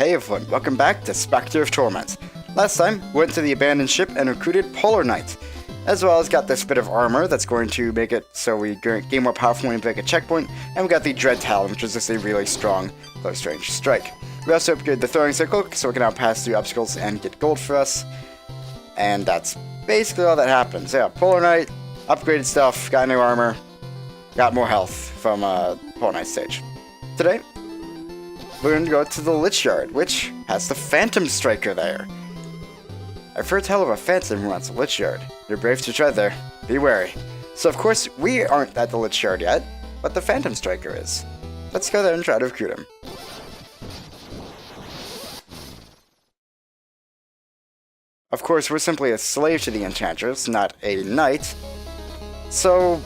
Hey everyone, welcome back to Specter of Torment. Last time, we went to the abandoned ship and recruited Polar Knight, as well as got this bit of armor that's going to make it so we gain more powerful when we break a checkpoint, and we got the Dread Talon, which is just a really strong close range strike. We also upgraded the throwing circle, so we can now pass through obstacles and get gold for us, and that's basically all that happens. Yeah, Polar Knight, upgraded stuff, got new armor, got more health from Polar Knight stage. Today, we're going to go to the Lich Yard, which has the Phantom Striker there. I've heard tell of a phantom who wants a Lich Yard. You're brave to tread there. Be wary. So of course, we aren't at the Lich Yard yet, but the Phantom Striker is. Let's go there and try to recruit him. Of course, we're simply a slave to the Enchantress, not a knight. So,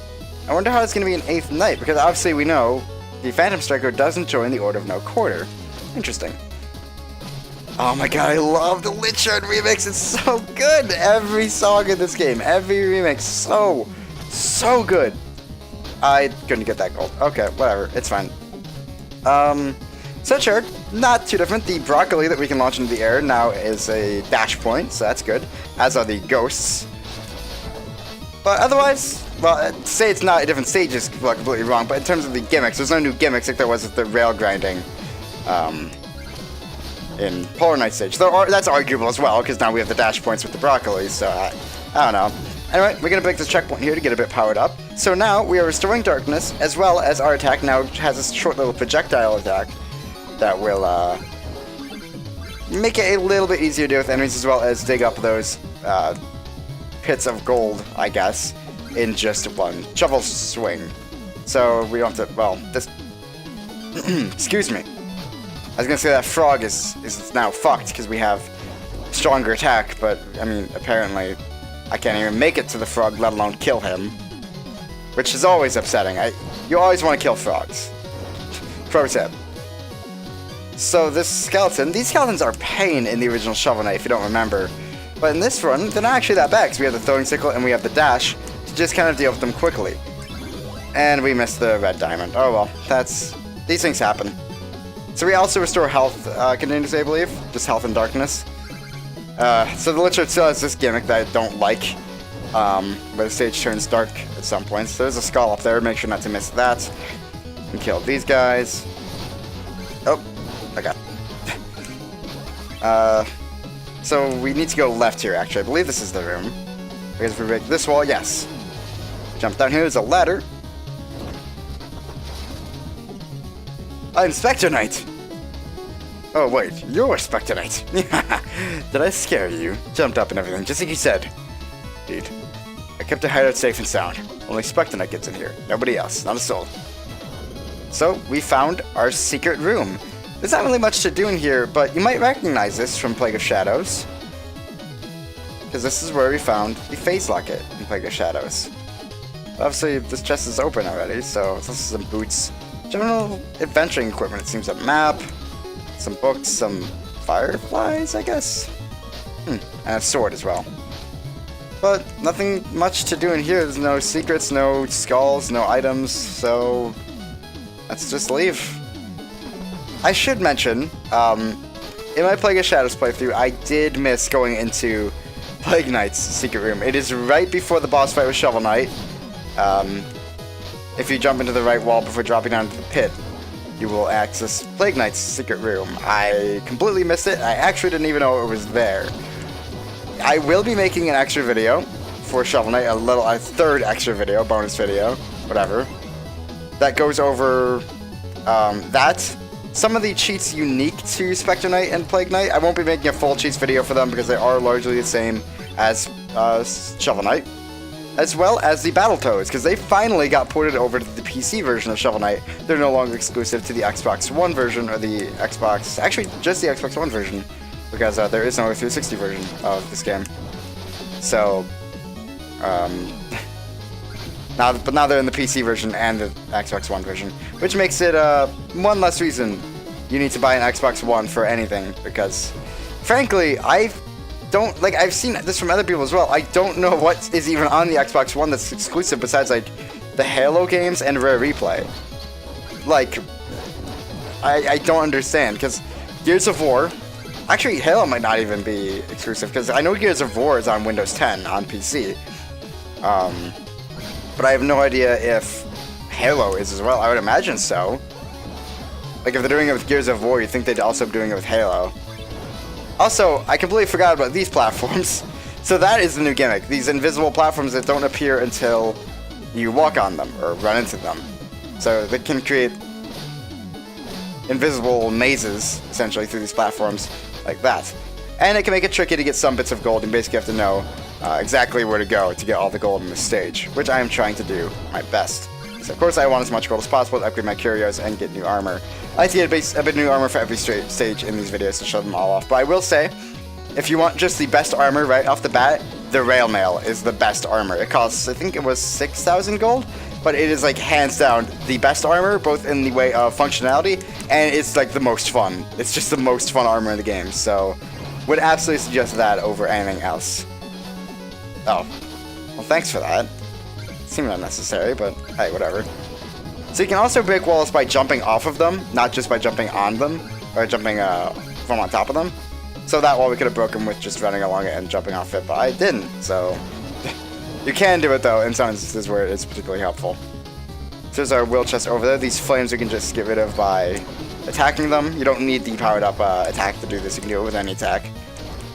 I wonder how it's going to be an 8th knight, because obviously we know the Phantom Striker doesn't join the Order of No Quarter. Interesting. Oh my god, I love the Lich Yard remix, it's so good! Every song in this game, every remix, so good. I couldn't get that gold. Okay, whatever, it's fine. Lich Yard, not too different. The broccoli that we can launch into the air now is a dash point, so that's good. As are the ghosts. But otherwise, well, to say it's not a different stage is completely wrong, but in terms of the gimmicks, there's no new gimmicks like there was with the rail grinding in Polar Knight stage. Though that's arguable as well, because now we have the dash points with the broccoli, so I don't know. Anyway, we're going to break this checkpoint here to get a bit powered up. So now we are restoring darkness, as well as our attack now has this short little projectile attack that will make it a little bit easier to deal with enemies, as well as dig up those pits of gold, I guess, in just one shovel swing. So we don't have to, well, this, excuse me. I was gonna say that frog is now fucked because we have stronger attack, but I mean, apparently I can't even make it to the frog, let alone kill him. Which is always upsetting. You always want to kill frogs. Pro tip. So this skeleton, these skeletons are pain in the original Shovel Knight if you don't remember. But in this run, they're not actually that bad because we have the throwing sickle and we have the dash to just kind of deal with them quickly. And we missed the red diamond. Oh well, these things happen. So we also restore health continuously, I believe. Just health and darkness. So the Lich Yard still has this gimmick that I don't like. Where the stage turns dark at some points. So there's a skull up there, make sure not to miss that. And kill these guys. Oh, I got so we need to go left here, actually. I believe this is the room. Because if we break this wall, yes. Jump down here, there's a ladder. I'm Specter Knight! Oh wait, you're Specter Knight. Did I scare you? Jumped up and everything, just like you said. Dude, I kept the hideout safe and sound. Only Specter Knight gets in here. Nobody else, not a soul. So, we found our secret room. There's not really much to do in here, but you might recognize this from Plague of Shadows. Because this is where we found the Phase Locket in Plague of Shadows. Obviously, this chest is open already, so this is some boots. General adventuring equipment, it seems, a map, some books, some fireflies, I guess? And a sword as well. But nothing much to do in here. There's no secrets, no skulls, no items, so let's just leave. I should mention, in my Plague of Shadows playthrough, I did miss going into Plague Knight's secret room. It is right before the boss fight with Shovel Knight. If you jump into the right wall before dropping down into the pit, you will access Plague Knight's secret room. I completely missed it. I actually didn't even know it was there. I will be making an extra video for Shovel Knight, a third extra video, bonus video, whatever, that goes over that. Some of the cheats unique to Specter Knight and Plague Knight. I won't be making a full cheats video for them because they are largely the same as Shovel Knight. As well as the Battletoads, because they finally got ported over to the PC version of Shovel Knight. They're no longer exclusive to the Xbox One version, or the Xbox, actually just the Xbox One version, because there is no 360 version of this game. So, now they're in the PC version and the Xbox One version, which makes it one less reason you need to buy an Xbox One for anything, because, frankly, I've seen this from other people as well. I don't know what is even on the Xbox One that's exclusive besides, like, the Halo games and Rare Replay. Like, I don't understand, because Gears of War. Actually, Halo might not even be exclusive, because I know Gears of War is on Windows 10 on PC. But I have no idea if Halo is as well. I would imagine so. Like, if they're doing it with Gears of War, you'd think they'd also be doing it with Halo. Also, I completely forgot about these platforms. So that is the new gimmick. These invisible platforms that don't appear until you walk on them or run into them. So they can create invisible mazes, essentially, through these platforms like that. And it can make it tricky to get some bits of gold. You basically have to know exactly where to go to get all the gold in this stage, which I am trying to do my best. So of course I want as much gold as possible to upgrade my curios and get new armor. I like to get a bit of new armor for every stage in these videos to show them all off. But I will say, if you want just the best armor right off the bat, the rail mail is the best armor. It costs, I think it was 6,000 gold, but it is like hands down the best armor, both in the way of functionality, and it's like the most fun. It's just the most fun armor in the game, so would absolutely suggest that over anything else. Oh, well thanks for that. Seemed unnecessary, but hey, whatever. So you can also break walls by jumping off of them, not just by jumping on them, or jumping from on top of them. So that wall we could have broken with just running along it and jumping off it, but I didn't, so... You can do it though, in some instances where it's particularly helpful. So there's our will chest over there. These flames we can just get rid of by attacking them. You don't need the powered up attack to do this, you can do it with any attack.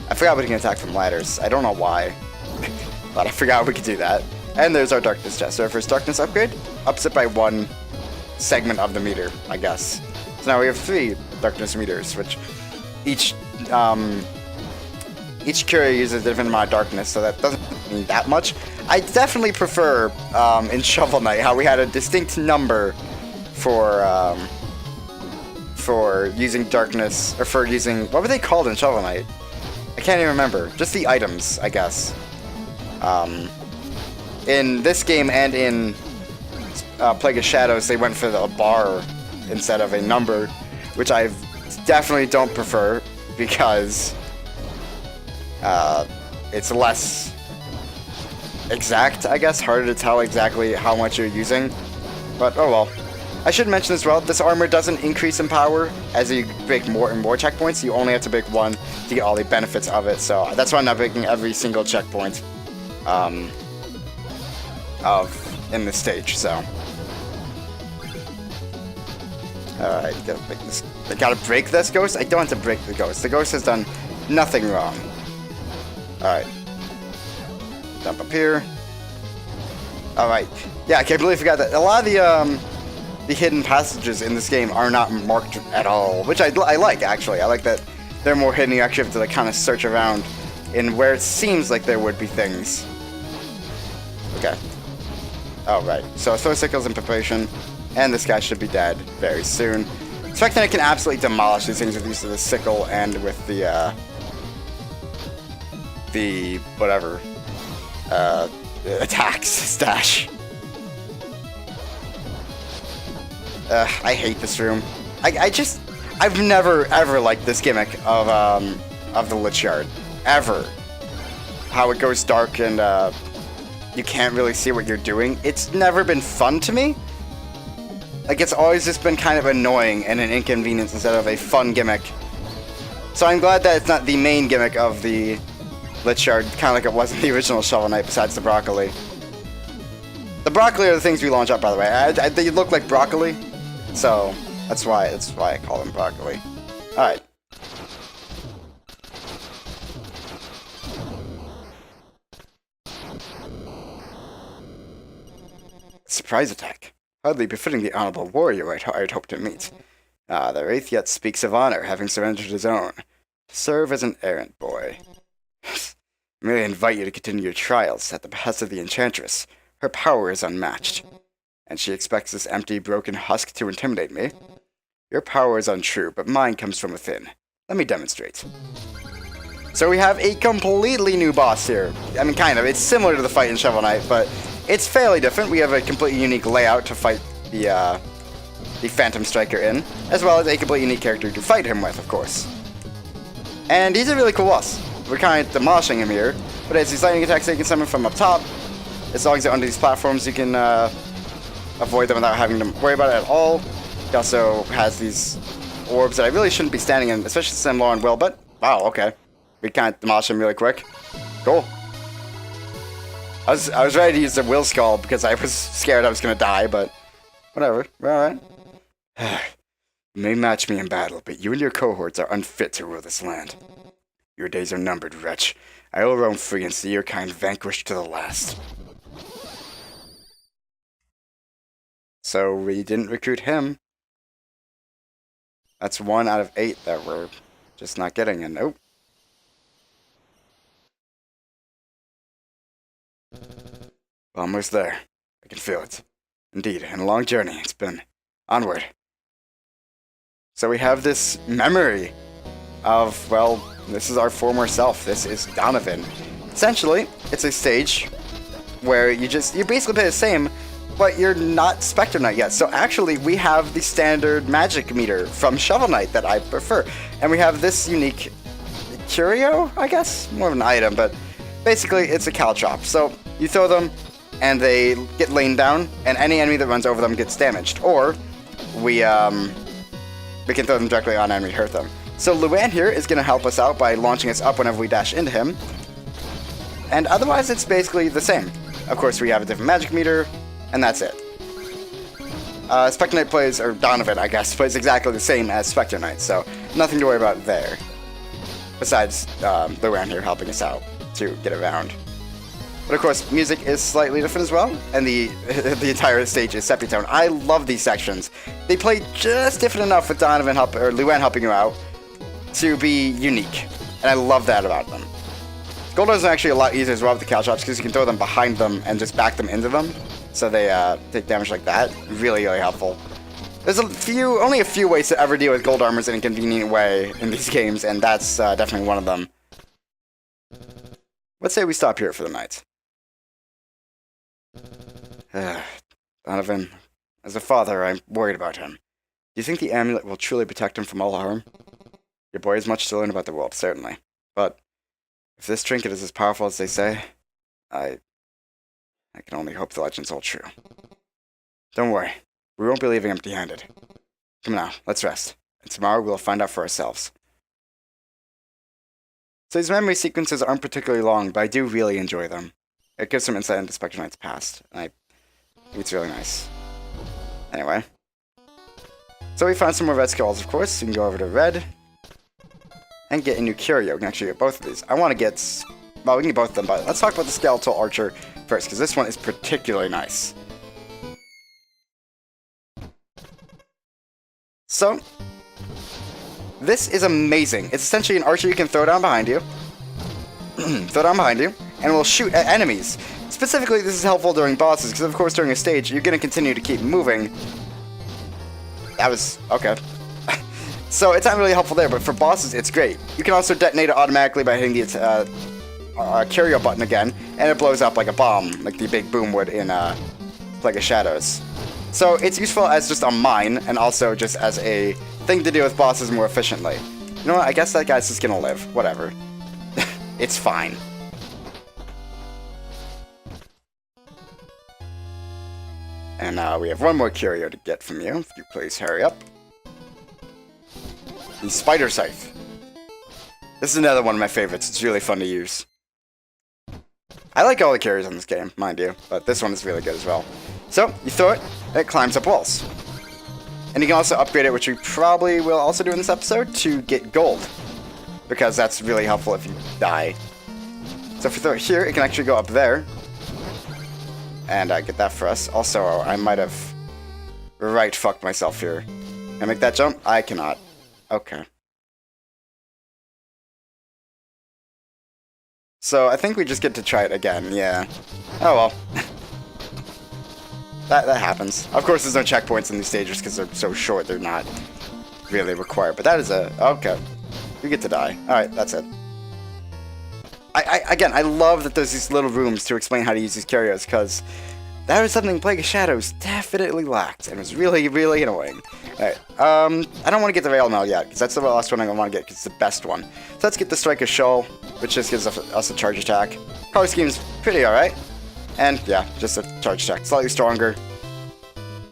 I forgot we can attack from ladders. I don't know why, but I forgot we could do that. And there's our darkness chest. So our first darkness upgrade ups it by 1 segment of the meter, I guess. So now we have 3 darkness meters, which each curio uses a different amount of darkness, so that doesn't mean that much. I definitely prefer in Shovel Knight how we had a distinct number for using darkness, or for using, what were they called in Shovel Knight? I can't even remember. Just the items, I guess. In this game and in Plague of Shadows, they went for a bar instead of a number, which I definitely don't prefer because it's less exact, I guess, harder to tell exactly how much you're using, but oh well. I should mention as well, this armor doesn't increase in power as you break more and more checkpoints. You only have to break 1 to get all the benefits of it, so that's why I'm not breaking every single checkpoint in this stage, so. Alright, gotta break this ghost? I don't have to break the ghost. The ghost has done nothing wrong. Alright. Jump up here. Alright. Yeah, I completely forgot that. A lot of the hidden passages in this game are not marked at all, which I like, actually. I like that they're more hidden. You actually have to like, kind of search around in where it seems like there would be things. Okay. Alright. So throw sickles in preparation, and this guy should be dead very soon. Expecting I can absolutely demolish these things with use of the sickle and with the whatever attacks stash. I hate this room. I've never ever liked this gimmick of the Lich Yard, ever. How it goes dark and you can't really see what you're doing. It's never been fun to me. Like, it's always just been kind of annoying and an inconvenience instead of a fun gimmick. So I'm glad that it's not the main gimmick of the Lich Yard, kind of like it was in the original Shovel Knight, besides the broccoli. The broccoli are the things we launch up, by the way. They look like broccoli, so that's why I call them broccoli. Alright. Surprise attack. Hardly befitting the honorable warrior I'd hoped to meet. The Wraith yet speaks of honor, having surrendered his own. Serve as an errant boy. Merely invite you to continue your trials at the behest of the Enchantress. Her power is unmatched, and she expects this empty, broken husk to intimidate me. Your power is untrue, but mine comes from within. Let me demonstrate. So we have a completely new boss here. I mean, kind of. It's similar to the fight in Shovel Knight, but it's fairly different. We have a completely unique layout to fight the Phantom Striker in, as well as a completely unique character to fight him with, of course. And he's a really cool boss. We're kind of demolishing him here, but as these lightning attacks, you can summon from up top. As long as you're under these platforms, you can avoid them without having to worry about it at all. He also has these orbs that I really shouldn't be standing in, especially since I'm low on will, but wow, okay. We kind of demolished him really quick. Cool. I was ready to use the will skull because I was scared I was going to die, but whatever. We're alright. You may match me in battle, but you and your cohorts are unfit to rule this land. Your days are numbered, wretch. I will roam free and see your kind vanquished to the last. So we didn't recruit him. That's 1 out of 8 that we're just not getting, and nope. Almost there. I can feel it. Indeed, and a long journey it's been. Onward. So we have this memory of, well, this is our former self. This is Donovan. Essentially, it's a stage where you basically play the same, but you're not Specter Knight yet. So actually, we have the standard magic meter from Shovel Knight that I prefer. And we have this unique curio, I guess? More of an item, but basically it's a caltrop. So you throw them, and they get laid down, and any enemy that runs over them gets damaged. Or we can throw them directly on and we hurt them. So Luan here is going to help us out by launching us up whenever we dash into him. And otherwise, it's basically the same. Of course, we have a different magic meter, and that's it. Specter Knight plays, or Donovan, I guess, plays exactly the same as Specter Knight, so nothing to worry about there. Besides Luan here helping us out to get around. But of course, music is slightly different as well, and the entire stage is sepitone. I love these sections. They play just different enough with Donovan or Luan helping you out to be unique, and I love that about them. Goldars is actually a lot easier as well with the caltrops because you can throw them behind them and just back them into them, so they take damage like that. Really, really helpful. There's only a few ways to ever deal with gold armors in a convenient way in these games, and that's definitely one of them. Let's say we stop here for the night. Donovan, as a father, I'm worried about him. Do you think the amulet will truly protect him from all harm? Your boy has much to learn about the world, certainly. But if this trinket is as powerful as they say, I can only hope the legends hold true. Don't worry, we won't be leaving empty-handed. Come now, let's rest, and tomorrow we'll find out for ourselves. So these memory sequences aren't particularly long, but I do really enjoy them. It gives some insight into Specter Knight's past, and I think it's really nice. Anyway. So we found some more red skulls, of course. So you can go over to red and get a new curio. We can actually get both of these. I want to get... Well, we can get both of them, but let's talk about the skeletal archer first, because this one is particularly nice. So, this is amazing. It's essentially an archer you can throw down behind you. Throw down behind you, and it will shoot at enemies. Specifically, this is helpful during bosses, because of course during a stage, you're going to continue to keep moving. That was... okay. So it's not really helpful there, but for bosses, it's great. You can also detonate it automatically by hitting the curio button again, and it blows up like a bomb, like the big boom would in Plague of Shadows. So it's useful as just a mine, and also just as a thing to deal with bosses more efficiently. You know what, I guess that guy's just gonna live. Whatever. It's fine. And we have one more curio to get from you, if you please hurry up. The Spider Scythe. This is another one of my favorites. It's really fun to use. I like all the curios in this game, mind you, but this one is really good as well. So, you throw it, and it climbs up walls. And you can also upgrade it, which we probably will also do in this episode, to get gold. Because that's really helpful if you die. So if you throw it here, it can actually go up there. And get that for us. Also, I might have fucked myself here. Can I make that jump? I cannot. Okay. So I think we just get to try it again, yeah. Oh well. that happens. Of course there's no checkpoints in these stages because they're so short, they're not really required. But that is a... okay. You get to die. Alright, that's it. Again, I love that there's these little rooms to explain how to use these curios, because that was something Plague of Shadows definitely lacked, and it was really, really annoying. Alright, I don't want to get the Rail Mail yet, because that's the last one I want to get, because it's the best one. So let's get the Strike of Shoal, which just gives us a charge attack. Color scheme's pretty alright. And, yeah, just a charge attack. Slightly stronger.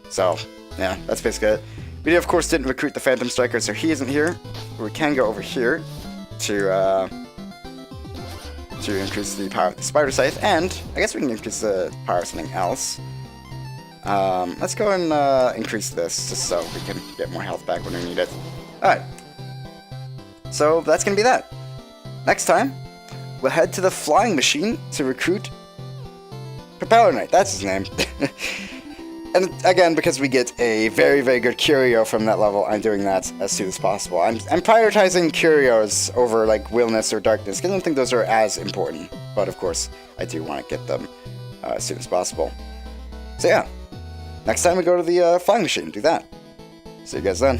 So, yeah, that's basically it. We, of course, didn't recruit the Phantom Striker, so he isn't here. We can go over here to increase the power of the Spider Scythe, and I guess we can increase the power of something else. Let's go and increase this, just so we can get more health back when we need it. Alright. So that's going to be that. Next time, we'll head to the Flying Machine to recruit Propeller Knight. That's his name. And again, because we get a very, very good curio from that level, I'm doing that as soon as possible. I'm prioritizing curios over, like, willness or darkness, because I don't think those are as important. But, of course, I do want to get them as soon as possible. So, yeah. Next time we go to the Flying Machine, do that. See you guys then.